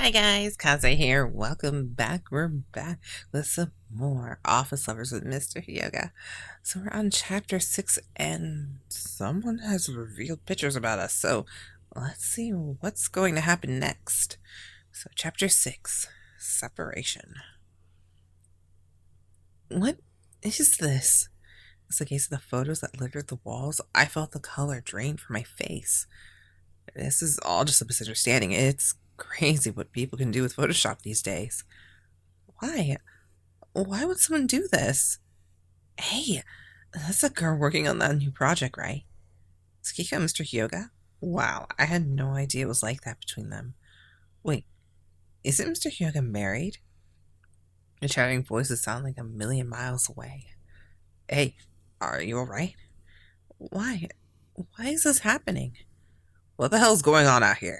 Hi guys, Kaze here. Welcome back. We're back with some more Office Lovers with Mr. Hyoga. So we're on chapter 6 and someone has revealed pictures about us. So let's see what's going to happen next. So chapter 6, Separation. What is this? It's the case of the photos that littered the walls. I felt the color drain from my face. This is all just a misunderstanding. It's crazy what people can do with Photoshop these days. Why? Why would someone do this? Hey, that's a girl working on that new project, right? Sakiko and Mr. Hyoga? Wow, I had no idea it was like that between them. Wait, isn't Mr. Hyoga married? The chatting voices sound like a million miles away. Hey, are you alright? Why? Why is this happening? What the hell's going on out here?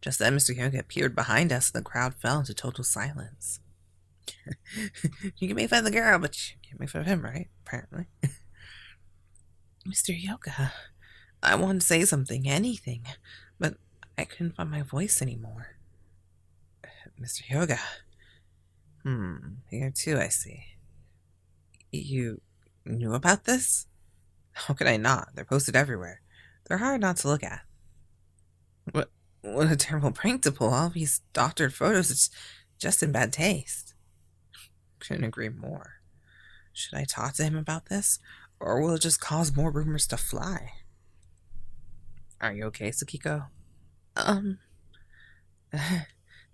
Just then, Mr. Hyoga appeared behind us, and the crowd fell into total silence. You can make fun of the girl, but you can't make fun of him, right? Apparently. Mr. Hyoga, I wanted to say something, anything, but I couldn't find my voice anymore. Mr. Hyoga. Here too, I see. You knew about this? How could I not? They're posted everywhere. They're hard not to look at. What a terrible prank to pull. All these doctored photos, it's just in bad taste. Couldn't agree more. Should I talk to him about this? Or will it just cause more rumors to fly? Are you okay, Sakiko?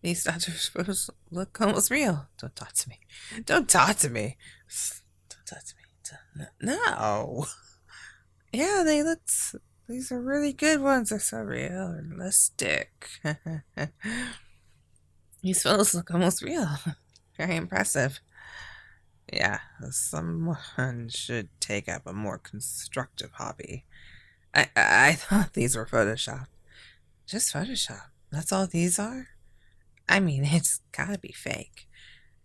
These doctor's photos look almost real. Don't talk to me. Don't talk to me. Don't talk to me. No. Yeah, they look... These are really good ones. They're so real and realistic. These photos look almost real. Very impressive. Yeah, someone should take up a more constructive hobby. I thought these were Photoshop. Just Photoshop. That's all these are? I mean, it's gotta be fake.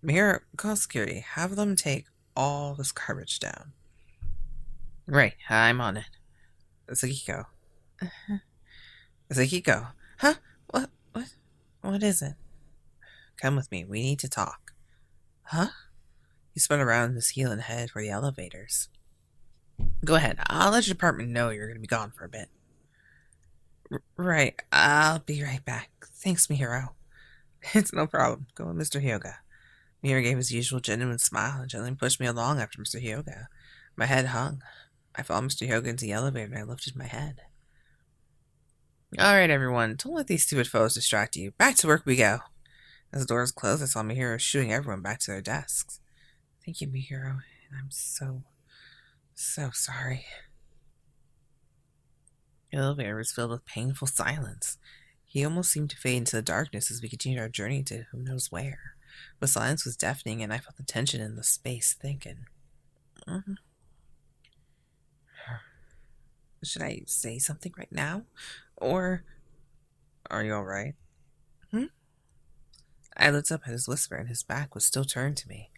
Mahiro, call security. Have them take all this garbage down. Right, I'm on it. Sakiko. Sakiko. Huh? What is it? Come with me. We need to talk. Huh? He spun around his heel and headed for the elevators. Go ahead. I'll let your department know you're going to be gone for a bit. Right. I'll be right back. Thanks, Mahiro. It's no problem. Go with Mr. Hyoga. Mahiro gave his usual genuine smile and gently pushed me along after Mr. Hyoga. My head hung. I followed Mr. Hyoga into the elevator and I lifted my head. Alright, everyone. Don't let these stupid photos distract you. Back to work we go. As the doors closed, I saw Mahiro shooing everyone back to their desks. Thank you, Mahiro. I'm so sorry. The elevator was filled with painful silence. He almost seemed to fade into the darkness as we continued our journey to who knows where. The silence was deafening, and I felt the tension in the space thicken. Should I say something right now? Or... Are you alright? I looked up at his whisper, and his back was still turned to me.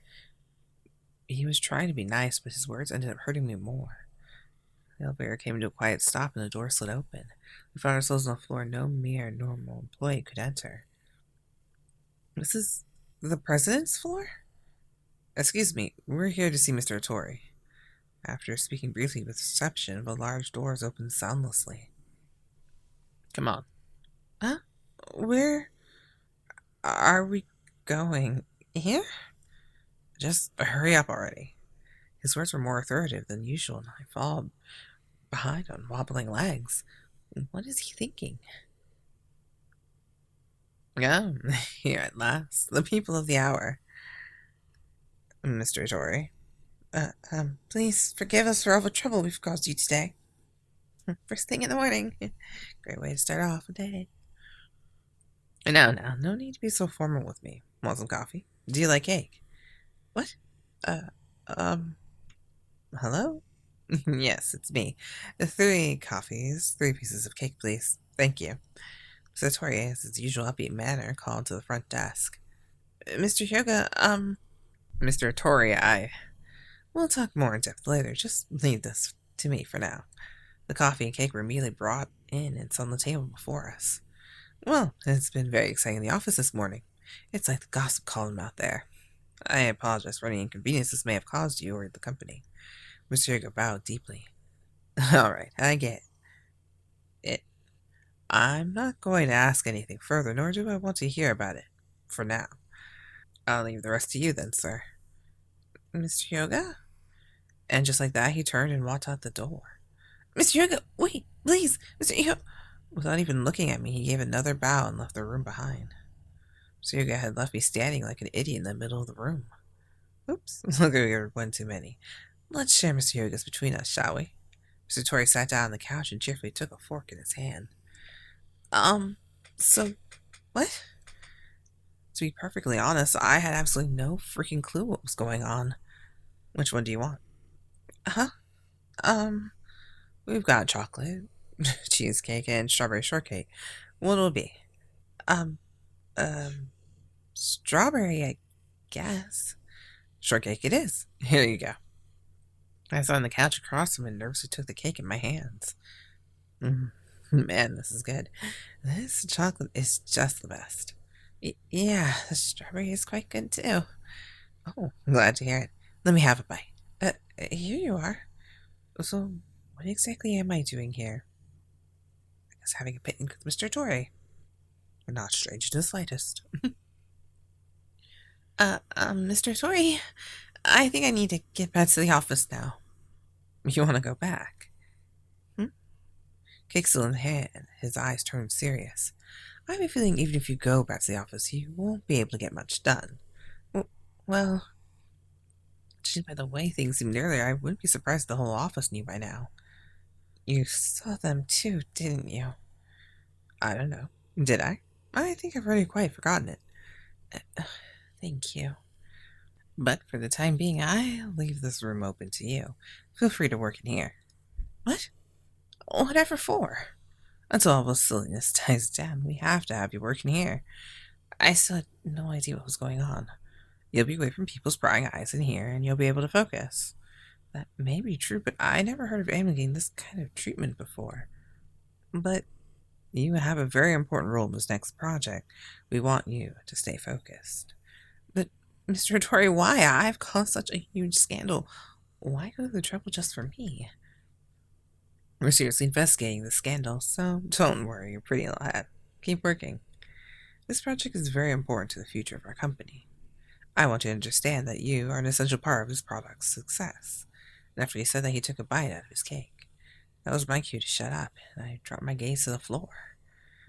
He was trying to be nice, but his words ended up hurting me more. The elevator came to a quiet stop, and the door slid open. We found ourselves on a floor no mere normal employee could enter. This is the president's floor? Excuse me, we're here to see Mr. Otori. After speaking briefly with reception, the large doors opened soundlessly. Come on. Huh? Where are we going? Here? Just hurry up already. His words were more authoritative than usual, and I followed behind on wobbling legs. What is he thinking? Yeah, here at last. The people of the hour. Mr. Otori. Please forgive us for all the trouble we've caused you today. First thing in the morning. Great way to start off a day. Now, no need to be so formal with me. Want some coffee? Do you like cake? What? Hello? Yes, it's me. 3 coffees, 3 pieces of cake, please. Thank you. Mr. Otori, as his usual upbeat manner, called to the front desk. Mr. Hyoga, Mr. Otori, we'll talk more in depth later. Just leave this to me for now. The coffee and cake were immediately brought in and set on the table before us. Well, it's been very exciting in the office this morning. It's like the gossip column out there. I apologize for any inconvenience this may have caused you or the company. Mr. Hyoga bowed deeply. All right, I get it. I'm not going to ask anything further, nor do I want to hear about it. For now. I'll leave the rest to you then, sir. Mr. Hyoga? And just like that, he turned and walked out the door. Mr. Hyoga, wait, please, Mr. Hyoga. Without even looking at me, he gave another bow and left the room behind. Mr. Hyoga had left me standing like an idiot in the middle of the room. Oops, look, we were one too many. Let's share Mr. Hyoga's between us, shall we? Mr. Otori sat down on the couch and cheerfully took a fork in his hand. So, what? To be perfectly honest, I had absolutely no freaking clue what was going on. Which one do you want? Huh? We've got chocolate, cheesecake, and strawberry shortcake. What'll it be? Um, strawberry, I guess. Shortcake it is. Here you go. I sat on the couch across from him and nervously took the cake in my hands. Man, this is good. This chocolate is just the best. Yeah, the strawberry is quite good too. Oh, I'm glad to hear it. Let me have a bite. Here you are. So, what exactly am I doing here? I guess having a picnic with Mr. Otori. Not strange in the slightest. Mr. Otori, I think I need to get back to the office now. You want to go back? Cake still in hand, his eyes turned serious. I have a feeling even if you go back to the office, you won't be able to get much done. Well, judging by the way things seemed earlier, I wouldn't be surprised if the whole office knew by now. You saw them too, didn't you? I don't know. Did I? I think I've already quite forgotten it. Thank you. But for the time being, I'll leave this room open to you. Feel free to work in here. What? Whatever for? Until all this silliness dies down, we have to have you working here. I still had no idea what was going on. You'll be away from people's prying eyes in here, and you'll be able to focus. That may be true, but I never heard of anyone getting this kind of treatment before. But you have a very important role in this next project. We want you to stay focused. But, Mr. Otori, why? I've caused such a huge scandal. Why go to the trouble just for me? We're seriously investigating the scandal, so don't worry, you're pretty lad. Keep working. This project is very important to the future of our company. I want you to understand that you are an essential part of this product's success. And after he said that, he took a bite out of his cake. That was my cue to shut up, and I dropped my gaze to the floor.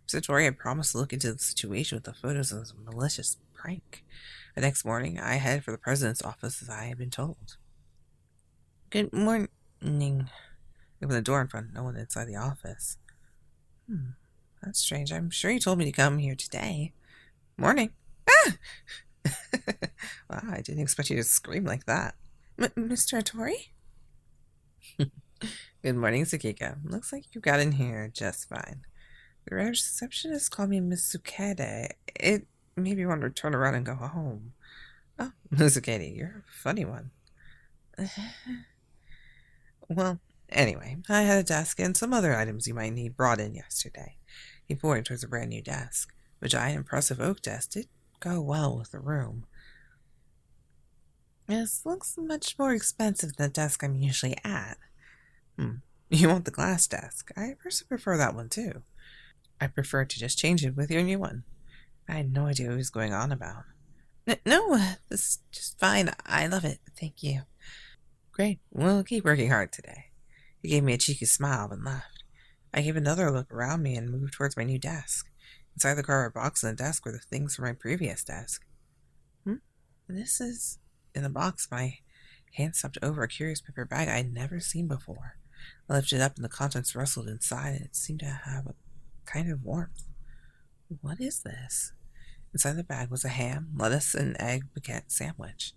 Mr. Otori had promised to look into the situation with the photos of his malicious prank. The next morning, I headed for the president's office as I had been told. Good morning. I opened the door and found no one inside the office. That's strange. I'm sure you told me to come here today. Morning. Ah! Wow, I didn't expect you to scream like that. Mr. Otori? Good morning, Sakiko. Looks like you got in here just fine. The receptionist called me Miss Tsukede. It made me want to turn around and go home. Oh, Miss Tsukede, you're a funny one. Well, anyway, I had a desk and some other items you might need brought in yesterday. He pointed towards a brand new desk. The giant, impressive oak desk did go well with the room. This looks much more expensive than the desk I'm usually at. You want the glass desk? I personally prefer that one too. I prefer to just change it with your new one. I had no idea what he was going on about. No, this is just fine. I love it. Thank you. Great. We'll keep working hard today. He gave me a cheeky smile and left. I gave another look around me and moved towards my new desk. Inside the cardboard box on the desk were the things from my previous desk. This is... In the box, my hand stopped over a curious paper bag I had never seen before. I lifted it up and the contents rustled inside and it seemed to have a kind of warmth. What is this? Inside the bag was a ham, lettuce, and egg baguette sandwich.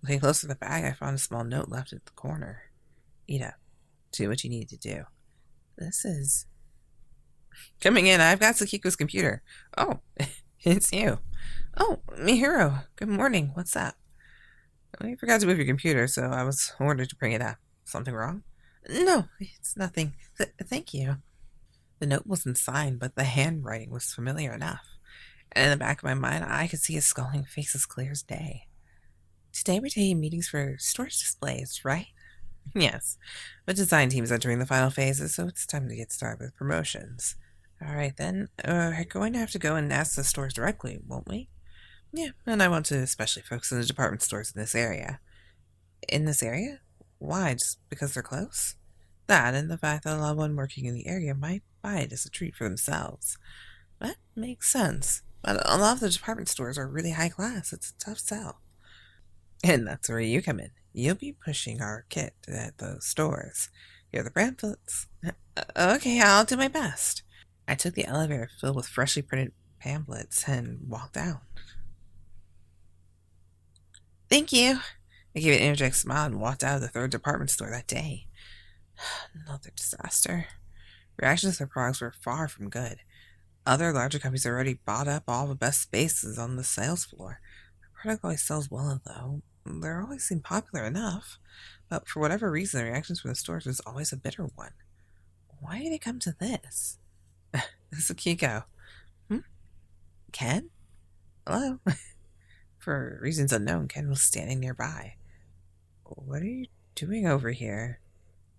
Looking close to the bag, I found a small note left at the corner. Eat up. Do what you need to do. This is... Coming in, I've got Sakiko's computer. Oh, it's you. Oh, Mahiro. Good morning. What's up? I forgot to move your computer, so I was ordered to bring it up. Something wrong? No, it's nothing. Thank you. The note wasn't signed, but the handwriting was familiar enough. And in the back of my mind, I could see his scowling face as clear as day. Today we're taking meetings for storage displays, right? Yes. But design team's entering the final phases, so it's time to get started with promotions. Alright then, we're going to have to go and ask the stores directly, won't we? Yeah, and I want to especially focus on the department stores in this area. In this area? Why? Just because they're close? That, and the fact that a lot of one working in the area might buy it as a treat for themselves. That makes sense. But a lot of the department stores are really high class. It's a tough sell. And that's where you come in. You'll be pushing our kit at those stores. You're the pamphlets. Okay, I'll do my best. I took the elevator filled with freshly printed pamphlets and walked out. Thank you. I gave an energetic smile and walked out of the third department store that day. Another disaster. Reactions to their products were far from good. Other larger companies already bought up all the best spaces on the sales floor. The product always sells well, though. They always seem popular enough. But for whatever reason, the reactions from the stores was always a bitter one. Why did it come to this? Sakiko. Ken? Hello? For reasons unknown, Ken was standing nearby. What are you doing over here?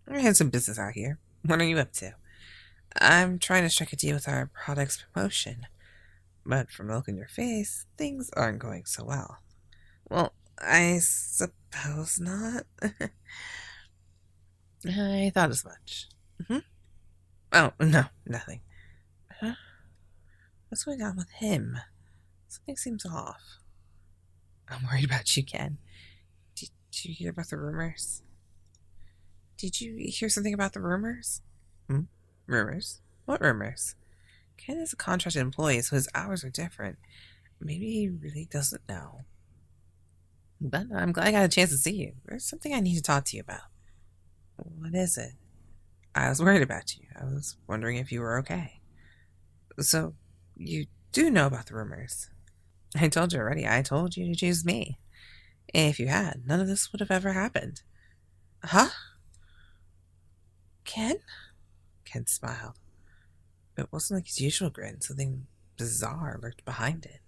I had some business out here. What are you up to? I'm trying to strike a deal with our product's promotion. But from the look in your face, things aren't going so well. Well, I suppose not. I thought as much. Oh, no, nothing. Huh? What's going on with him? Something seems off. I'm worried about you, Ken. Did you hear about the rumors? Did you hear something about the rumors? Rumors? What rumors? Ken is a contracted employee, so his hours are different. Maybe he really doesn't know. But I'm glad I got a chance to see you. There's something I need to talk to you about. What is it? I was worried about you. I was wondering if you were okay. So, you do know about the rumors. I told you already. I told you to choose me. If you had, none of this would have ever happened. Huh? Ken? Ken smiled. It wasn't like his usual grin. Something bizarre lurked behind it.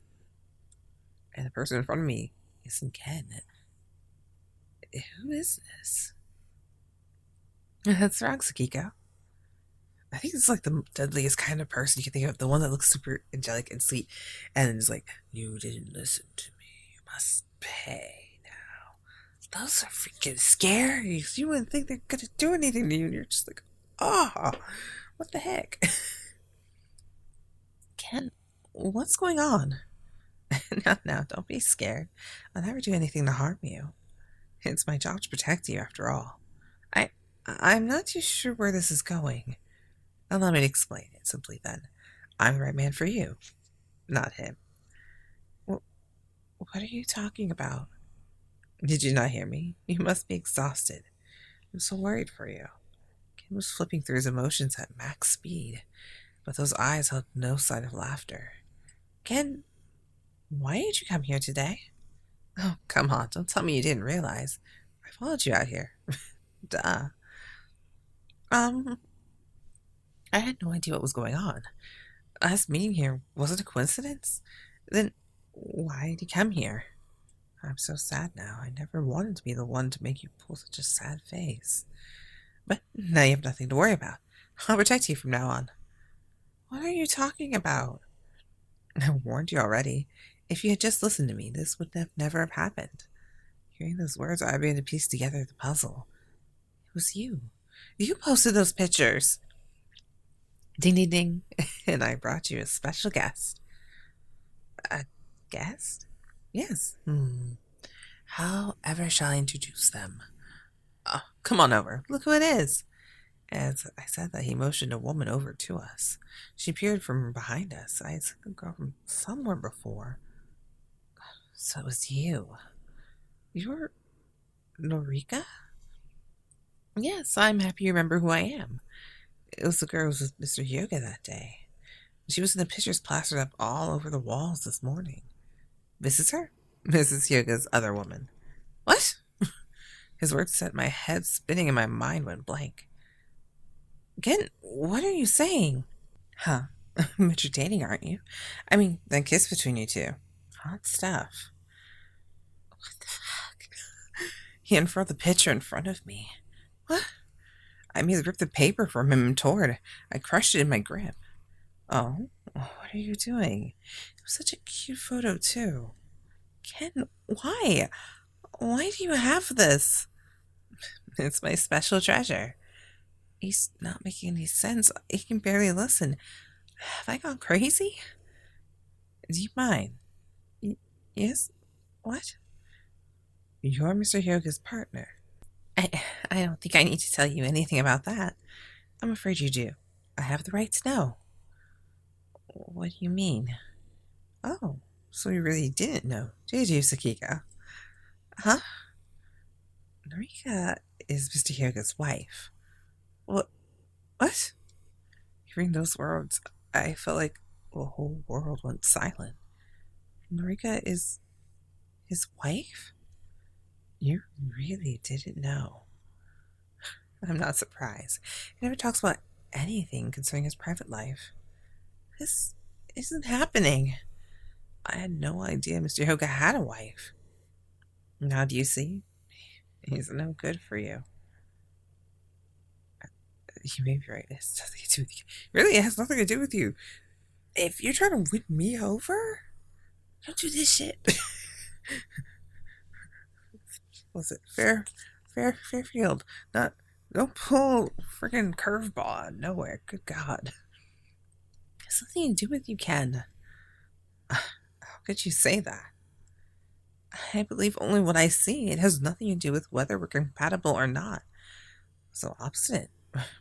And the person in front of me isn't Ken. Who is this? That's wrong, Sakiko. I think it's like the deadliest kind of person you can think of. The one that looks super angelic and sweet and is like, you didn't listen to me. You must pay now. Those are freaking scary. You wouldn't think they're going to do anything to you. And you're just like, oh, what the heck? Ken, what's going on? No, don't be scared. I'll never do anything to harm you. It's my job to protect you, after all. I'm not too sure where this is going. Allow me to explain it simply then. I'm the right man for you, not him. What are you talking about? Did you not hear me? You must be exhausted. I'm so worried for you. Ken was flipping through his emotions at max speed, but those eyes held no sign of laughter. Ken, why did you come here today? Oh, come on, don't tell me you didn't realize. I followed you out here. Duh. I had no idea what was going on. Us meeting here wasn't a coincidence? Then why did you come here? I'm so sad now. I never wanted to be the one to make you pull such a sad face. But now you have nothing to worry about. I'll protect you from now on. What are you talking about? I warned you already. If you had just listened to me, this would never have happened. Hearing those words, I began to piece together the puzzle. It was you. You posted those pictures. Ding, ding, ding. And I brought you a special guest. A guest? Yes. However shall I introduce them? Oh, come on over. Look who it is. As I said that, he motioned a woman over to us. She appeared from behind us. I had seen the girl from somewhere before. So it was you. You're Norika? Yes, I'm happy you remember who I am. It was the girl who was with Mr. Hyoga that day. She was in the pictures plastered up all over the walls this morning. This is her? Mrs. Hyoga's other woman. What? His words set my head spinning and my mind went blank. Ken, what are you saying? Huh. But you're dating, aren't you? I mean, that kiss between you two. Hot stuff. What the fuck? He unfurled the picture in front of me. What? I made ripped the paper from him and tore it. I crushed it in my grip. Oh, what are you doing? It was such a cute photo, too. Ken, why? Why do you have this? It's my special treasure. He's not making any sense. He can barely listen. Have I gone crazy? Do you mind? Yes? What? You're Mr. Hyoga's partner. I, I don't think I need to tell you anything about that. I'm afraid you do. I have the right to know. What do you mean? Oh, so you really didn't know, did you, Sakiko? Huh? Norika is Mr. Hyoga's wife. What? What? Hearing those words, I felt like the whole world went silent. Norika is his wife? You really didn't know. I'm not surprised. He never talks about anything concerning his private life. This isn't happening. I had no idea Mr. Hyoga had a wife. Now do you see? He's no good for you. You may be right. It has nothing to do with you. Really, it has nothing to do with you. If you're trying to win me over, don't do this shit. Was it Fairfield? Don't pull freaking curveball out of nowhere. Good God. It has nothing to do with you, Ken. How could you say that? I believe only what I see. It has nothing to do with whether we're compatible or not. So obstinate.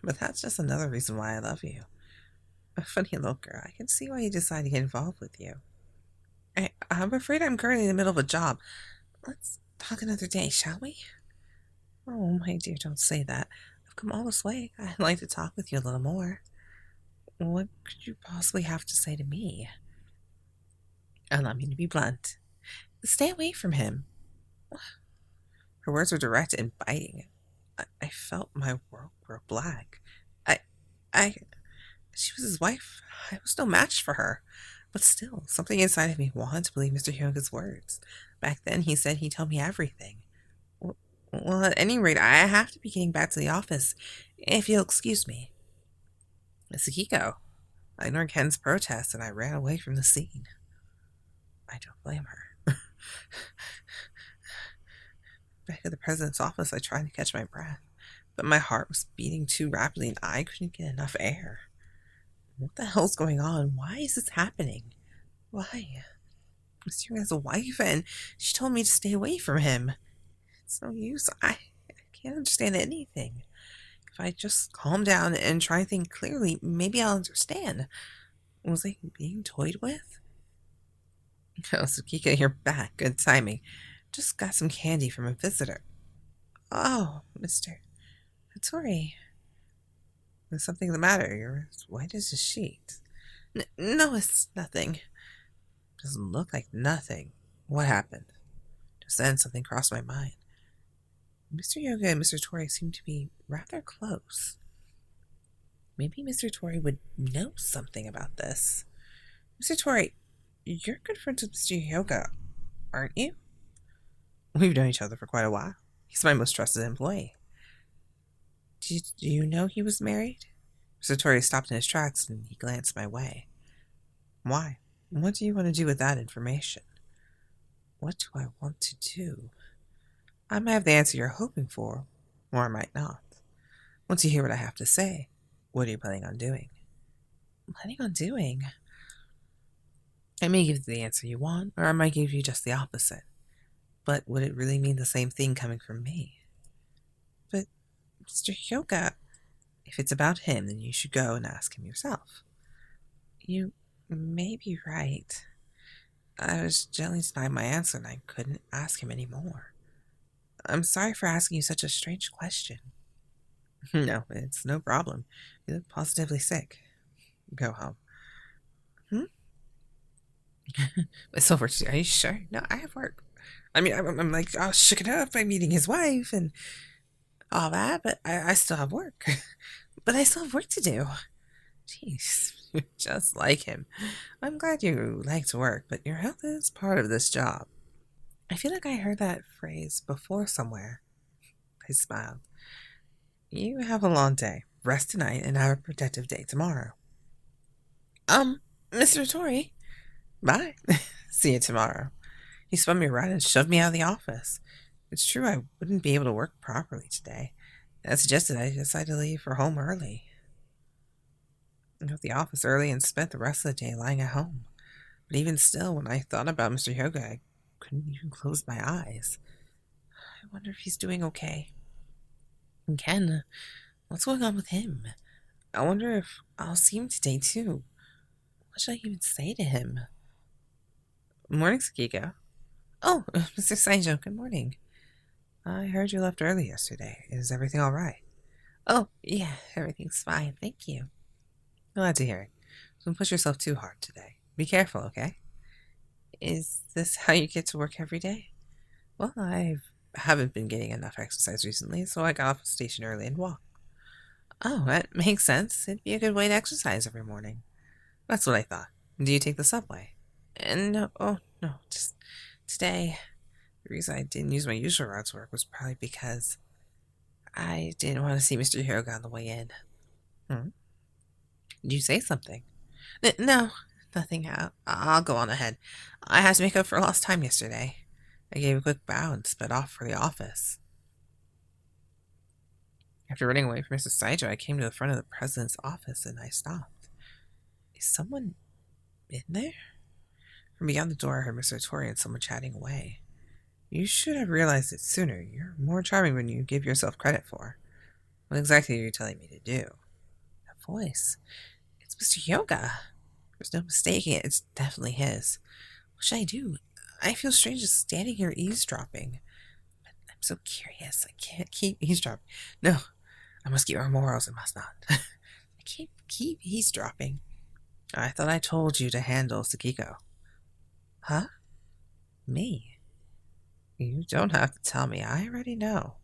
But that's just another reason why I love you. A funny little girl. I can see why you decided to get involved with you. I'm afraid I'm currently in the middle of a job. Let's talk another day, shall we? Oh, my dear, don't say that. I've come all this way. I'd like to talk with you a little more. What could you possibly have to say to me? Allow me to be blunt. Stay away from him. Her words were direct and biting. I felt my world grow black. She was his wife. I was no match for her. But still, something inside of me wanted to believe Mr. Hyoga's words. Back then, he said he'd tell me everything. Well, at any rate, I have to be getting back to the office, if you'll excuse me. Sakiko. I ignored Ken's protest and I ran away from the scene. I don't blame her. Back at the president's office, I tried to catch my breath, but my heart was beating too rapidly and I couldn't get enough air. What the hell's going on? Why is this happening? Why? Mr. has a wife and she told me to stay away from him. It's no use. I can't understand anything. If I just calm down and try to think clearly, maybe I'll understand. Was I being toyed with? Oh, Sakiko, you're back. Good timing. Just got some candy from a visitor. Oh, Mr. Otori. There's something the matter. You're as white as a sheet. No, it's nothing. Doesn't look like nothing. What happened? Just then something crossed my mind. Mr. Hyoga and Mr. Tori seem to be rather close. Maybe Mr. Tori would know something about this. Mr. Tori, you're good friends with Mr. Hyoga, aren't you? We've known each other for quite a while. He's my most trusted employee. Do you know he was married? Mr. Tori stopped in his tracks and he glanced my way. Why? What do you want to do with that information? What do I want to do? I might have the answer you're hoping for, or I might not. Once you hear what I have to say, what are you planning on doing? Planning on doing? I may give you the answer you want, or I might give you just the opposite. But would it really mean the same thing coming from me? But, Mr. Hyoga, if it's about him, then you should go and ask him yourself. You may be right. I was gently denying my answer and I couldn't ask him anymore. I'm sorry for asking you such a strange question. No, it's no problem. You look positively sick. Go home. It's over. Are you sure? No, I have work. I mean, I'm like all shook up by meeting his wife and all that, but I still have work. But I still have work to do. Jeez. Just like him. I'm glad you like to work, but your health is part of this job. I feel like I heard that phrase before somewhere. I smiled. You have a long day. Rest tonight and have a productive day tomorrow. Mr. Otori. Bye. See you tomorrow. He spun me around and shoved me out of the office. It's true I wouldn't be able to work properly today. As suggested, I decided to leave for home early. I left the office early and spent the rest of the day lying at home. But even still, when I thought about Mr. Hyoga, I couldn't even close my eyes. I wonder if he's doing okay. And Ken, what's going on with him? I wonder if I'll see him today, too. What should I even say to him? Morning, Sakiko. Oh, Mr. Saijo, good morning. I heard you left early yesterday. Is everything all right? Oh, yeah, everything's fine, thank you. Glad to hear it. Don't push yourself too hard today. Be careful, okay? Is this how you get to work every day? Well, I haven't been getting enough exercise recently, so I got off the station early and walked. Oh, that makes sense. It'd be a good way to exercise every morning. That's what I thought. Do you take the subway? And no, oh, no, just today. The reason I didn't use my usual route to work was probably because I didn't want to see Mr. Hyoga on the way in. Did you say something? No, nothing. I'll go on ahead. I had to make up for lost time yesterday. I gave a quick bow and sped off for the office. After running away from Mr. Saijo, I came to the front of the president's office and I stopped. Is someone in there? From beyond the door, I heard Mr. Otori and someone chatting away. You should have realized it sooner. You're more charming than you give yourself credit for. What exactly are you telling me to do? That voice. It's Mr. Hyoga. There's no mistaking it. It's definitely his. What should I do? I feel strange just standing here eavesdropping. But I'm so curious. I can't keep eavesdropping. No, I must keep our morals. I must not. I can't keep eavesdropping. I thought I told you to handle Sakiko. Huh? Me? You don't have to tell me. I already know.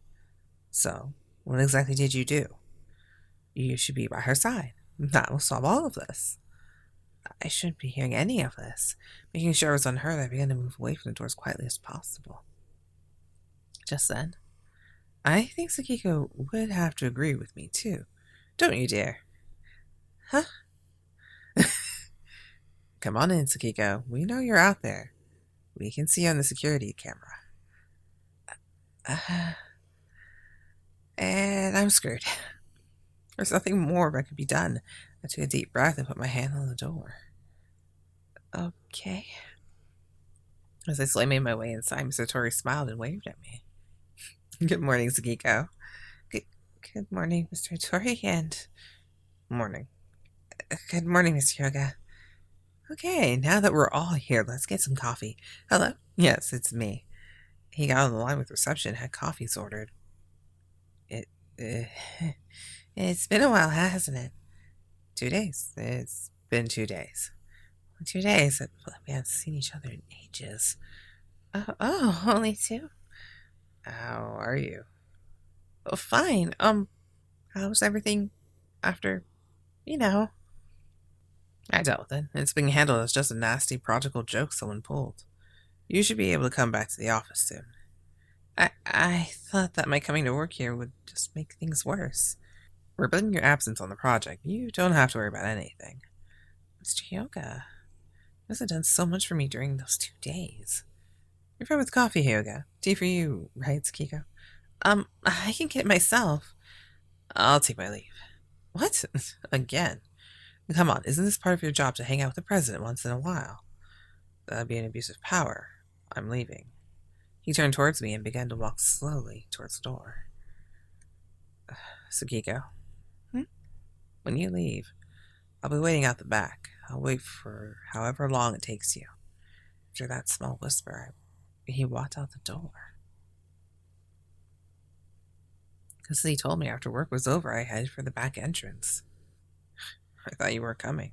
So, what exactly did you do? You should be by her side. That will solve all of this. I shouldn't be hearing any of this. Making sure I was unheard, I began to move away from the door as quietly as possible. Just then, I think Sakiko would have to agree with me, too. Don't you, dear? Huh? Come on in, Sakiko. We know you're out there. We can see you on the security camera. And I'm screwed. There's nothing more that could be done. I took a deep breath and put my hand on the door. Okay. As I slowly made my way inside, Mr. Otori smiled and waved at me. Good morning, Sakiko. Good morning, Mr. Otori, and... Morning. Good morning, Mr. Hyoga. Okay, now that we're all here, let's get some coffee. Hello? Yes, it's me. He got on the line with reception and had coffees ordered. It's been a while, hasn't it? 2 days. It's been 2 days. 2 days? We haven't seen each other in ages. Only 2? How are you? Oh, fine. How's everything after, I dealt with it. It's being handled as just a nasty practical joke someone pulled. You should be able to come back to the office soon. I thought that my coming to work here would just make things worse. We're blaming your absence on the project. You don't have to worry about anything. Mr. Hyoga, you must have done so much for me during those 2 days. You're fine with coffee, Hyoga. Tea for you, right, Sakiko? I can get it myself. I'll take my leave. What? Again? Come on, isn't this part of your job to hang out with the president once in a while? That'd be an abuse of power. I'm leaving. He turned towards me and began to walk slowly towards the door. Sakiko, when you leave, I'll be waiting out the back. I'll wait for however long it takes you. After that small whisper, he walked out the door. Because he told me after work was over, I headed for the back entrance. I thought you weren't coming.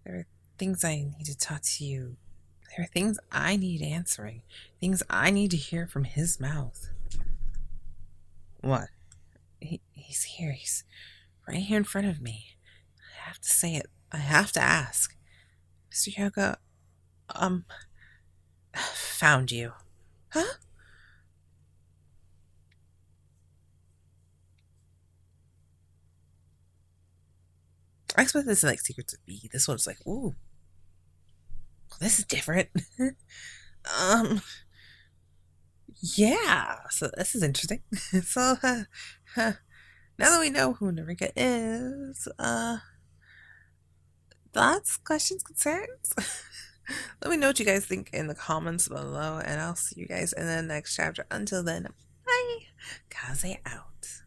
There are things I need to talk to you. There are things I need answering. Things I need to hear from his mouth. What? He's here. He's right here in front of me. I have to say it I have to ask. Mr. Hyoga, um, found you. Huh? I expected this like Secrets of B. This one's like, ooh, this is different. um, yeah. So this is interesting. so, now that we know who Narika is, thoughts, questions, concerns? Let me know what you guys think in the comments below, and I'll see you guys in the next chapter. Until then, bye. Kaze out.